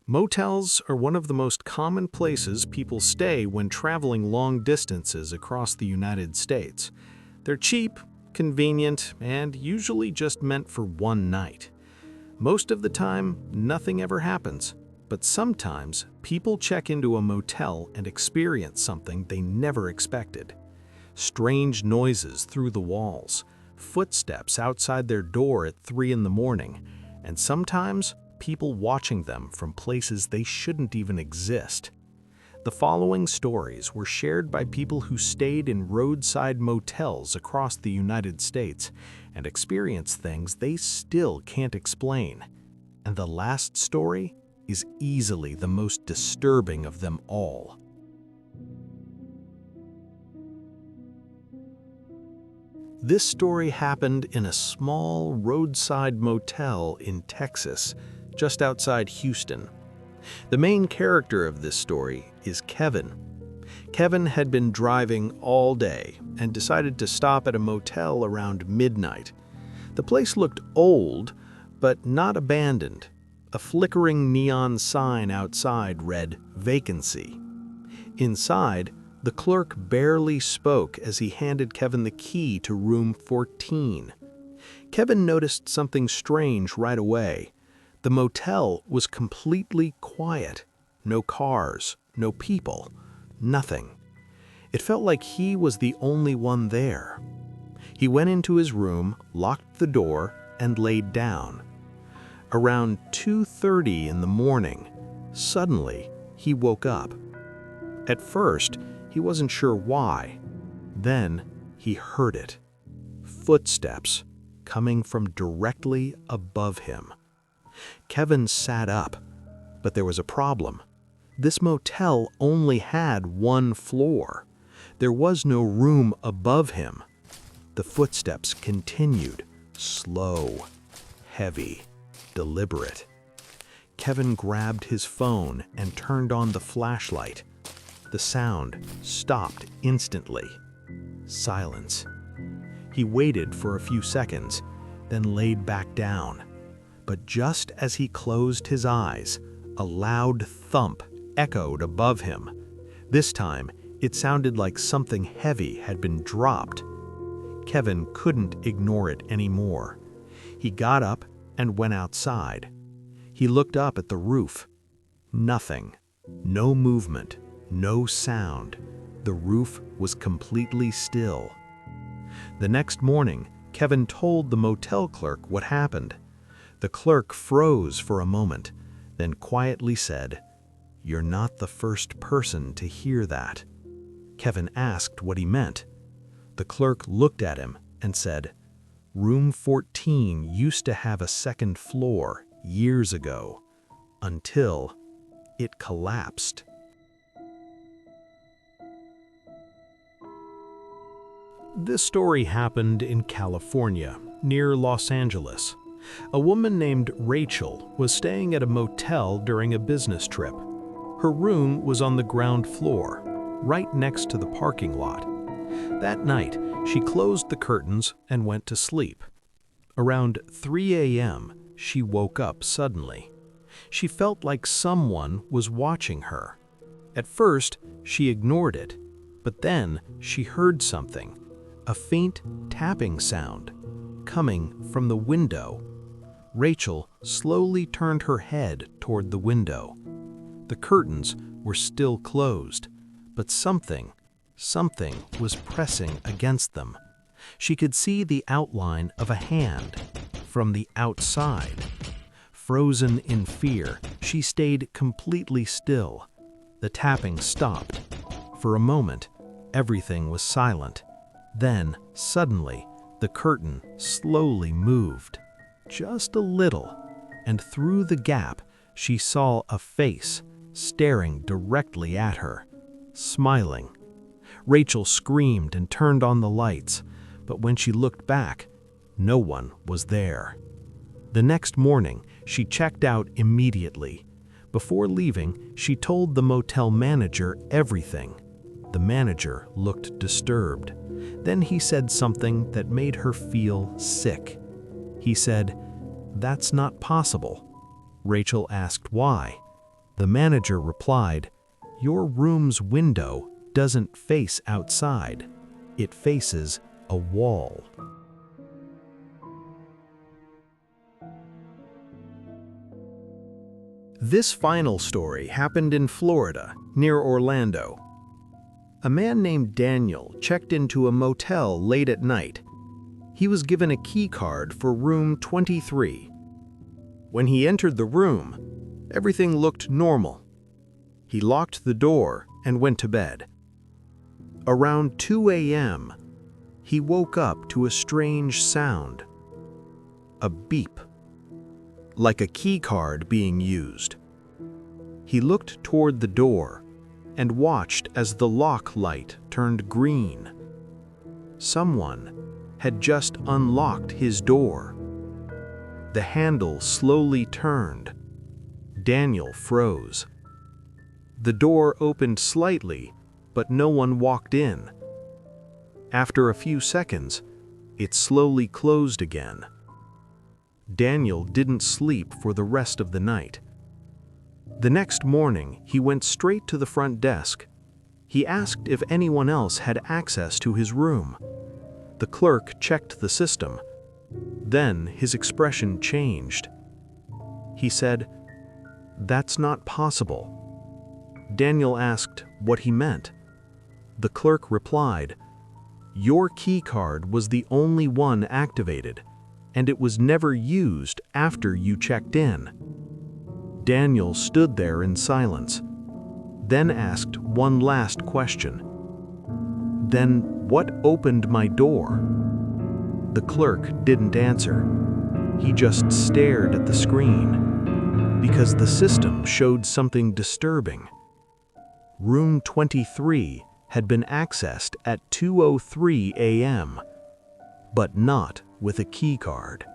Motels are one of the most common places people stay when traveling long distances across the United States. They're cheap, convenient, and usually just meant for one night. Most of the time, nothing ever happens, but sometimes people check into a motel and experience something they never expected. Strange noises through the walls, footsteps outside their door at 3 in the morning, and sometimes people watching them from places they shouldn't even exist. The following stories were shared by people who stayed in roadside motels across the United States and experienced things they still can't explain. And the last story is easily the most disturbing of them all. This story happened in a small roadside motel in Texas, just outside Houston. The main character of this story is Kevin. Kevin had been driving all day and decided to stop at a motel around midnight. The place looked old, but not abandoned. A flickering neon sign outside read "Vacancy." Inside, the clerk barely spoke as he handed Kevin the key to room 14. Kevin noticed something strange right away. The motel was completely quiet. No cars, no people, nothing. It felt like he was the only one there. He went into his room, locked the door, and laid down. Around 2:30 in the morning, suddenly he woke up. At first, he wasn't sure why. Then he heard it. Footsteps coming from directly above him. Kevin sat up, but there was a problem. This motel only had one floor. There was no room above him. The footsteps continued, slow, heavy, deliberate. Kevin grabbed his phone and turned on the flashlight. The sound stopped instantly. Silence. He waited for a few seconds, then laid back down. But just as he closed his eyes, a loud thump echoed above him. This time, it sounded like something heavy had been dropped. Kevin couldn't ignore it anymore. He got up and went outside. He looked up at the roof. Nothing. No movement. No sound. The roof was completely still. The next morning, Kevin told the motel clerk what happened. The clerk froze for a moment, then quietly said, "You're not the first person to hear that." Kevin asked what he meant. The clerk looked at him and said, "Room 14 used to have a second floor years ago, until it collapsed." This story happened in California, near Los Angeles. A woman named Rachel was staying at a motel during a business trip. Her room was on the ground floor, right next to the parking lot. That night, she closed the curtains and went to sleep. Around 3 a.m., she woke up suddenly. She felt like someone was watching her. At first, she ignored it, but then she heard something, a faint tapping sound, coming from the window. Rachel slowly turned her head toward the window. The curtains were still closed, but something was pressing against them. She could see the outline of a hand from the outside. Frozen in fear, she stayed completely still. The tapping stopped. For a moment, everything was silent. Then, suddenly, the curtain slowly moved. Just a little, and through the gap, she saw a face staring directly at her, smiling. Rachel screamed and turned on the lights, but when she looked back, no one was there. The next morning, she checked out immediately. Before leaving, she told the motel manager everything. The manager looked disturbed. Then he said something that made her feel sick. He said, "That's not possible." Rachel asked why. The manager replied, "Your room's window doesn't face outside. It faces a wall." This final story happened in Florida, near Orlando. A man named Daniel checked into a motel late at night. He was given a key card for room 23. When he entered the room, everything looked normal. He locked the door and went to bed. Around 2 a.m., he woke up to a strange sound. A beep, like a key card being used. He looked toward the door and watched as the lock light turned green. Someone had just unlocked his door. The handle slowly turned. Daniel froze. The door opened slightly, but no one walked in. After a few seconds, it slowly closed again. Daniel didn't sleep for the rest of the night. The next morning, he went straight to the front desk. He asked if anyone else had access to his room. The clerk checked the system. Then his expression changed. He said, "That's not possible." Daniel asked what he meant. The clerk replied, "Your key card was the only one activated, and it was never used after you checked in." Daniel stood there in silence, then asked one last question. "Then what opened my door?" The clerk didn't answer. He just stared at the screen, because the system showed something disturbing. Room 23 had been accessed at 2:03 a.m., but not with a key card.